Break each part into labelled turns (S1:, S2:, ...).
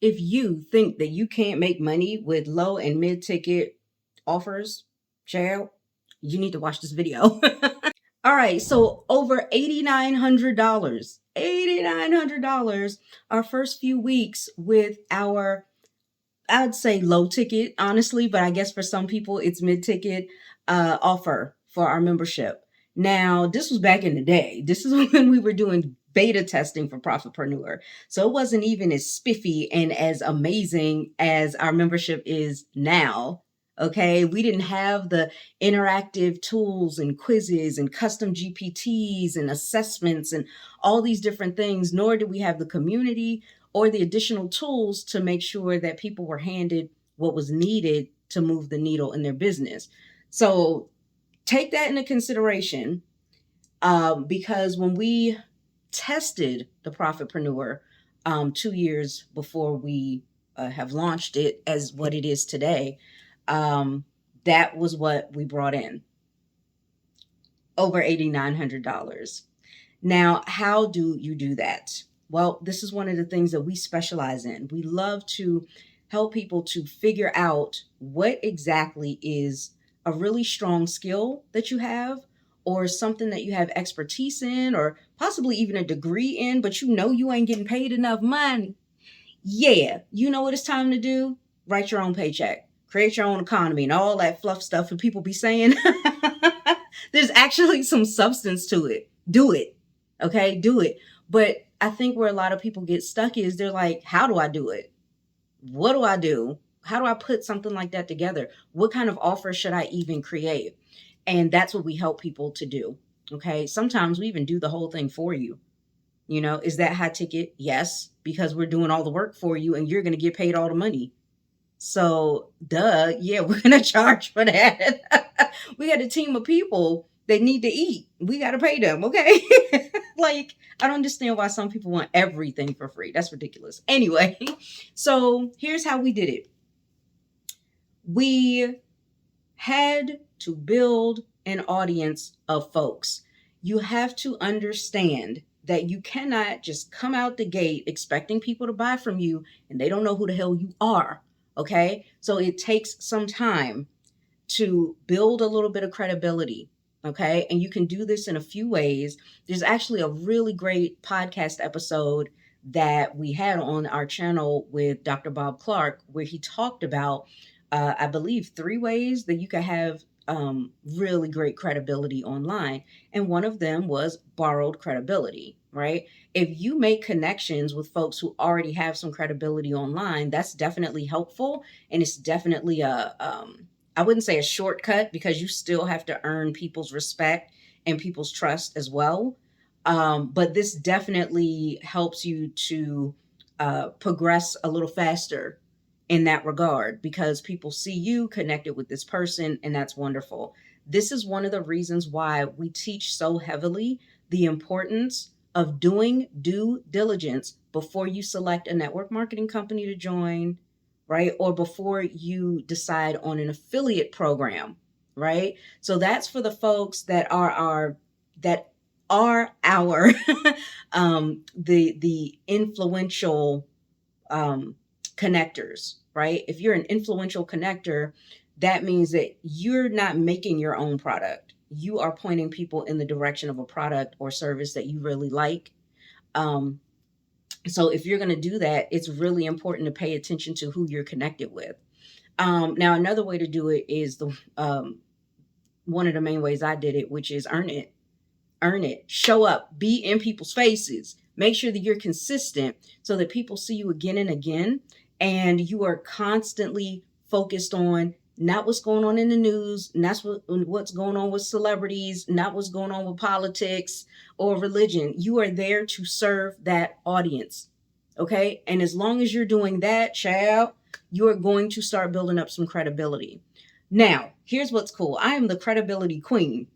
S1: If you think that you can't make money with low and mid ticket offers, child, you need to watch this video. All right, so over $8,900. $8,900 our first few weeks with our, I'd say low ticket, honestly, but I guess for some people it's mid ticket offer for our membership. Now, this was back in the day. This is when we were doing beta testing for Profitpreneur. So it wasn't even as spiffy and as amazing as our membership is now. Okay, we didn't have the interactive tools and quizzes and custom GPTs and assessments and all these different things, nor did we have the community or the additional tools to make sure that people were handed what was needed to move the needle in their business. So take that into consideration, because when we tested the Profitpreneur 2 years before we have launched it as what it is today, that was what we brought in, over $8,900. Now, how do you do that? Well, this is one of the things that we specialize in. We love to help people to figure out what exactly is a really strong skill that you have, or something that you have expertise in, or possibly even a degree in, but you know you ain't getting paid enough money. Yeah, you know what it's time to do? Write your own paycheck, create your own economy, and all that fluff stuff that people be saying. There's actually some substance to it. Do it. Okay, do it. But I think where a lot of people get stuck is they're like, how do I do it? What do I do? How do I put something like that together? What kind of offer should I even create? And that's what we help people to do. Okay, sometimes we even do the whole thing for you. You know, is that high ticket? Yes, because we're doing all the work for you and you're going to get paid all the money. So, duh, yeah, we're going to charge for that. We got a team of people that need to eat. We got to pay them, okay? Like, I don't understand why some people want everything for free. That's ridiculous. Anyway, so here's how we did it. We had to build an audience of folks. You have to understand that you cannot just come out the gate expecting people to buy from you and they don't know who the hell you are. Okay, so it takes some time to build a little bit of credibility. Okay, and you can do this in a few ways. There's actually a really great podcast episode that we had on our channel with Dr. Bob Clark, where he talked about, I believe, 3 ways that you can have really great credibility online. And one of them was borrowed credibility, right? If you make connections with folks who already have some credibility online, that's definitely helpful. And it's definitely I wouldn't say a shortcut, because you still have to earn people's respect and people's trust as well. But this definitely helps you to progress a little faster in that regard, because people see you connected with this person, and that's wonderful. This is one of the reasons why we teach so heavily the importance of doing due diligence before you select a network marketing company to join, right? Or before you decide on an affiliate program, right? So that's for the folks that are our the influential connectors, right? If you're an influential connector, that means that you're not making your own product. You are pointing people in the direction of a product or service that you really like. So if you're going to do that, it's really important to pay attention to who you're connected with. Now, another way to do it is the one of the main ways I did it, which is earn it. Earn it. Show up. Be in people's faces. Make sure that you're consistent so that people see you again and again, and you are constantly focused on not what's going on in the news, not what's going on with celebrities, not what's going on with politics or religion. You are there to serve that audience. Okay? And as long as you're doing that, child, you are going to start building up some credibility. Now, here's what's cool. I am the credibility queen.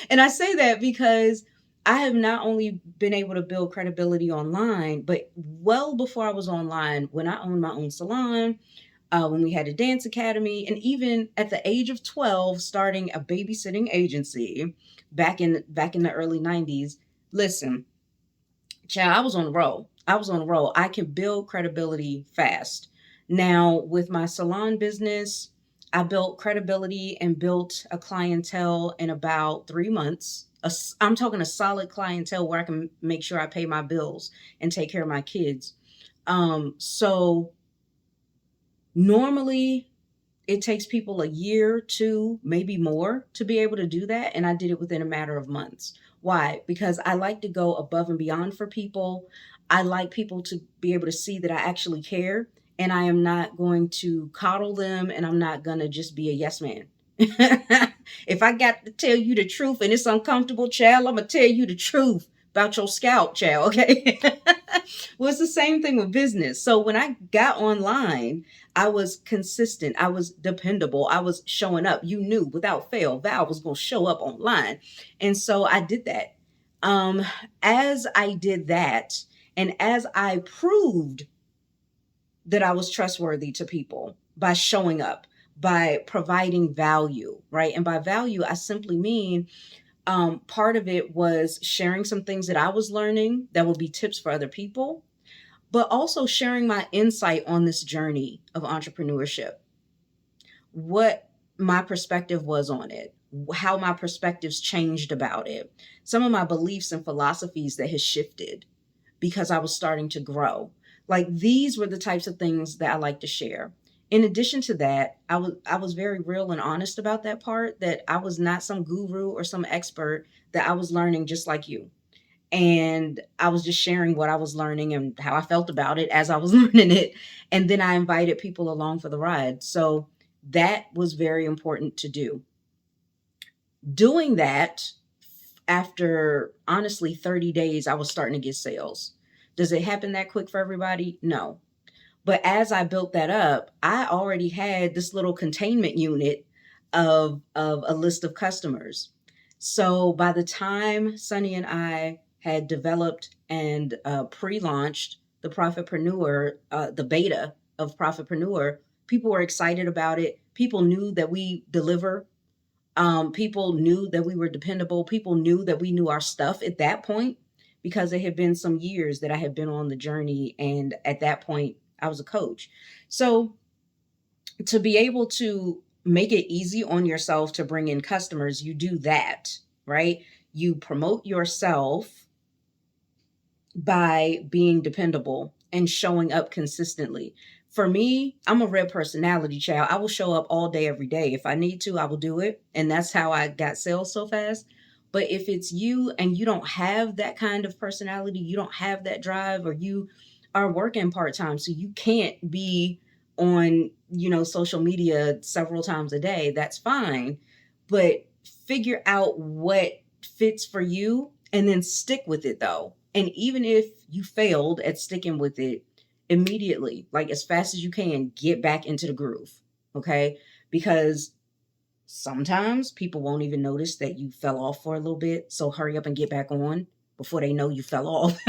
S1: And I say that because I have not only been able to build credibility online, but well before I was online, when I owned my own salon, when we had a dance academy, and even at the age of 12, starting a babysitting agency back in the early 90s. Listen, child, I was on the roll. I was on a roll. I can build credibility fast. Now, with my salon business, I built credibility and built a clientele in about 3 months. I'm talking a solid clientele where I can make sure I pay my bills and take care of my kids. So normally it takes people a year, two, maybe more to be able to do that. And I did it within a matter of months. Why? Because I like to go above and beyond for people. I like people to be able to see that I actually care, and I am not going to coddle them, and I'm not going to just be a yes man. If I got to tell you the truth and it's uncomfortable, child, I'm going to tell you the truth about your scalp, child. Okay. Well, it's the same thing with business. So when I got online, I was consistent. I was dependable. I was showing up. You knew without fail, Val was going to show up online. And so I did that. Um, as I did that, and as I proved that I was trustworthy to people by showing up, by providing value, right? And by value, I simply mean part of it was sharing some things that I was learning that would be tips for other people, but also sharing my insight on this journey of entrepreneurship, what my perspective was on it, how my perspectives changed about it, some of my beliefs and philosophies that has shifted because I was starting to grow. Like these were the types of things that I like to share. In addition to that, I was very real and honest about that part, that I was not some guru or some expert, that I was learning just like you. And I was just sharing what I was learning and how I felt about it as I was learning it. And then I invited people along for the ride. So that was very important to do. Doing that, after honestly 30 days, I was starting to get sales. Does it happen that quick for everybody? No. But as I built that up, I already had this little containment unit of a list of customers. So by the time Sunny and I had developed and pre-launched the Profitpreneur, the beta of Profitpreneur, people were excited about it. People knew that we deliver. People knew that we were dependable. People knew that we knew our stuff at that point, because it had been some years that I had been on the journey. And at that point, I was a coach. So to be able to make it easy on yourself to bring in customers, you do that, right? You promote yourself by being dependable and showing up consistently. For me, I'm a red personality, child. I will show up all day, every day. If I need to, I will do it. And that's how I got sales so fast. But if it's you and you don't have that kind of personality, you don't have that drive, or you are working part time, so you can't be on, social media several times a day, that's fine. But figure out what fits for you and then stick with it though. And even if you failed at sticking with it, immediately, like as fast as you can, get back into the groove. Okay. Because sometimes people won't even notice that you fell off for a little bit. So hurry up and get back on before they know you fell off.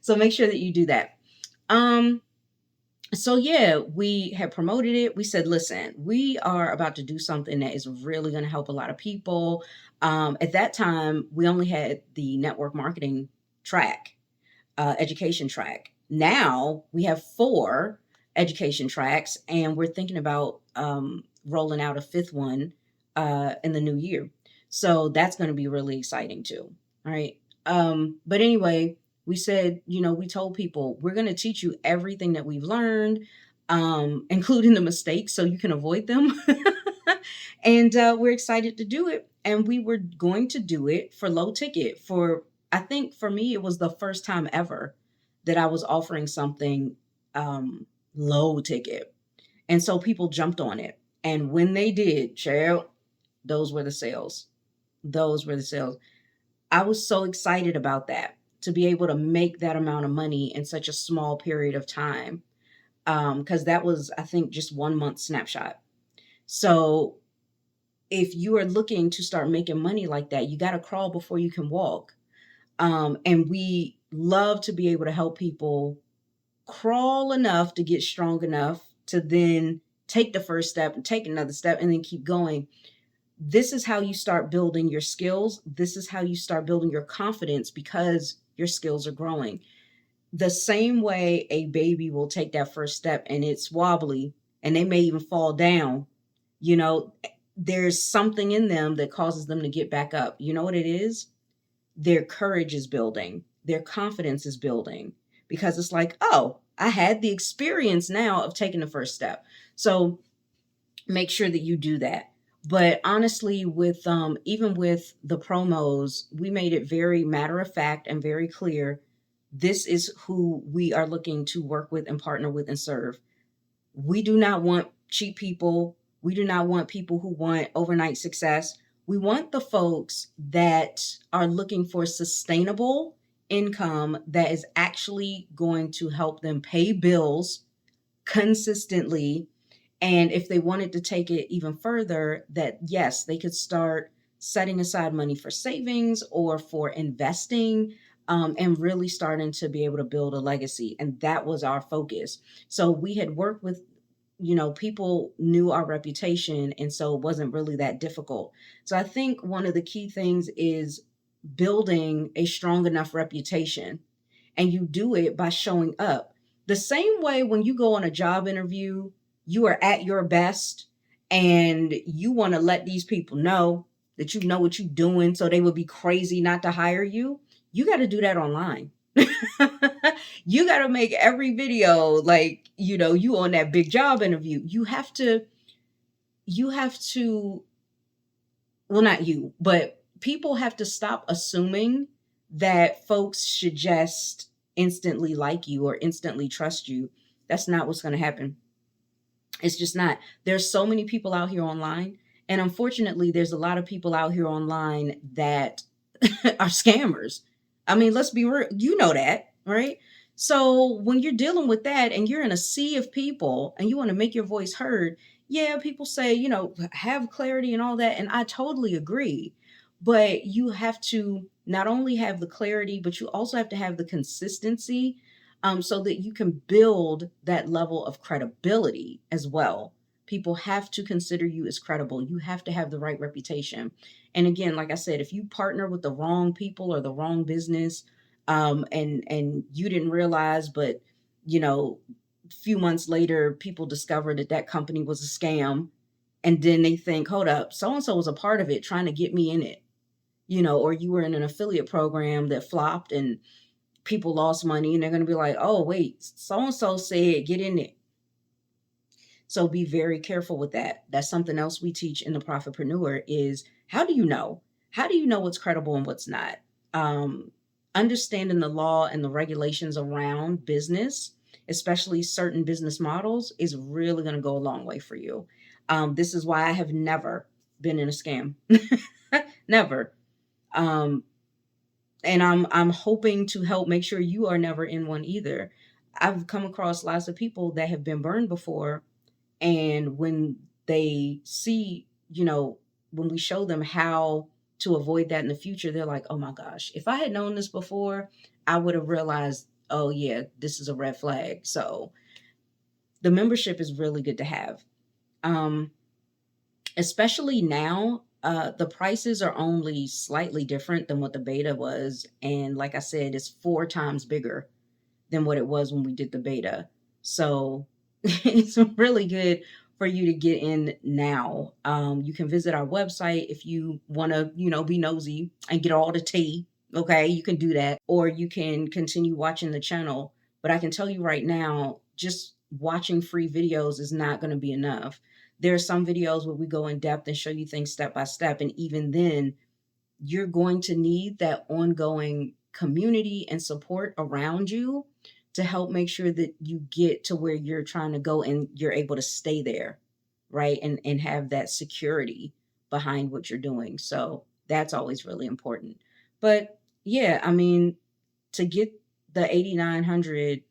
S1: So make sure that you do that. So yeah, we had promoted it. We said, listen, we are about to do something that is really going to help a lot of people. At that time, we only had the network marketing track, education track. Now we have 4 education tracks, and we're thinking about rolling out a 5th one in the new year. So that's going to be really exciting too. All right. But anyway, we said, we told people we're going to teach you everything that we've learned, including the mistakes, so you can avoid them. And we're excited to do it. And we were going to do it for low ticket. I think for me, it was the first time ever that I was offering something low ticket. And so people jumped on it. And when they did, child, those were the sales. Those were the sales. I was so excited about that, to be able to make that amount of money in such a small period of time. Because that was, I think, just 1 month snapshot. So if you are looking to start making money like that, you got to crawl before you can walk. And we love to be able to help people crawl enough to get strong enough to then take the first step and take another step and then keep going. This is how you start building your skills. This is how you start building your confidence, because your skills are growing. the same way a baby will take that first step and it's wobbly and they may even fall down, you know, there's something in them that causes them to get back up. You know what it is? Their courage is building, their confidence is building, because it's like, oh, I had the experience now of taking the first step. So make sure that you do that. But honestly, with even with the promos, we made it very matter of fact and very clear. This is who we are looking to work with and partner with and serve. We do not want cheap people. We do not want people who want overnight success. We want the folks that are looking for sustainable income that is actually going to help them pay bills consistently. And if they wanted to take it even further, that yes, they could start setting aside money for savings or for investing, and really starting to be able to build a legacy. And that was our focus. So we had worked with, people knew our reputation. And so it wasn't really that difficult. So I think one of the key things is building a strong enough reputation. And you do it by showing up. The same way when you go on a job interview, you are at your best and you want to let these people know that you know what you're doing so they would be crazy not to hire you. You got to do that online. You got to make every video like, you on that big job interview. You have to, well, not you, but people have to stop assuming that folks should just instantly like you or instantly trust you. That's not what's going to happen. It's just not. There's so many people out here online. And unfortunately, there's a lot of people out here online that are scammers. I mean, let's be real. You know that, right? So when you're dealing with that and you're in a sea of people and you want to make your voice heard, yeah, people say, have clarity and all that. And I totally agree. But you have to not only have the clarity, but you also have to have the consistency, so that you can build that level of credibility as well. People have to consider you as credible. You have to have the right reputation. And again, like I said, if you partner with the wrong people or the wrong business, and you didn't realize, but a few months later, people discover that that company was a scam, and then they think, hold up, so and so was a part of it, trying to get me in it, or you were in an affiliate program that flopped and people lost money, and they're going to be like, oh, wait, so and so said get in it. So be very careful with that. That's something else we teach in the Profitpreneur is how do you know? How do you know what's credible and what's not? Understanding the law and the regulations around business, especially certain business models, is really going to go a long way for you. This is why I have never been in a scam. Never. And I'm hoping to help make sure you are never in one either. I've come across lots of people that have been burned before, and when they see, when we show them how to avoid that in the future, they're like, oh my gosh, if I had known this before, I would have realized, oh yeah, this is a red flag. So the membership is really good to have. Especially now, the prices are only slightly different than what the beta was. And like I said, it's 4 times bigger than what it was when we did the beta. So it's really good for you to get in now. You can visit our website if you want to, be nosy and get all the tea. Okay, you can do that, or you can continue watching the channel. But I can tell you right now, just watching free videos is not going to be enough. There are some videos where we go in depth and show you things step by step. And even then, you're going to need that ongoing community and support around you to help make sure that you get to where you're trying to go and you're able to stay there, right? And have that security behind what you're doing. So that's always really important. But yeah, I mean, to get the 8,900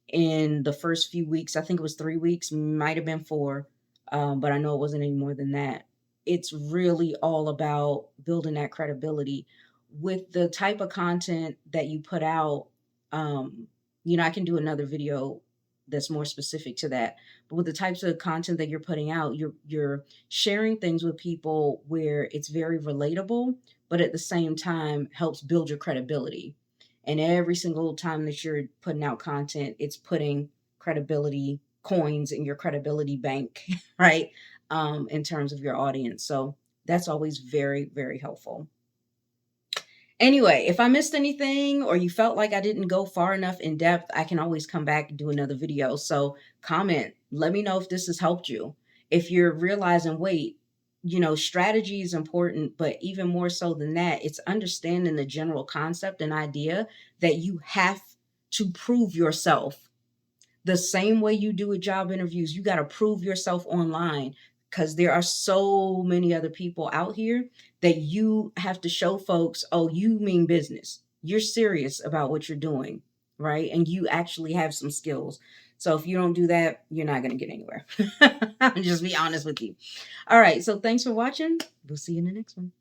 S1: in the first few weeks, I think it was 3 weeks, might have been 4, but I know it wasn't any more than that. It's really all about building that credibility with the type of content that you put out. I can do another video that's more specific to that. But with the types of content that you're putting out, you're sharing things with people where it's very relatable, but at the same time helps build your credibility. And every single time that you're putting out content, it's putting credibility coins in your credibility bank, right? In terms of your audience. So that's always very, very helpful. Anyway, if I missed anything or you felt like I didn't go far enough in depth, I can always come back and do another video. So comment, let me know if this has helped you. If you're realizing, wait, strategy is important, but even more so than that, it's understanding the general concept and idea that you have to prove yourself the same way you do with job interviews. You got to prove yourself online because there are so many other people out here that you have to show folks, oh, you mean business. You're serious about what you're doing, right? And you actually have some skills. So if you don't do that, you're not going to get anywhere. I'll just be honest with you. All right. So thanks for watching. We'll see you in the next one.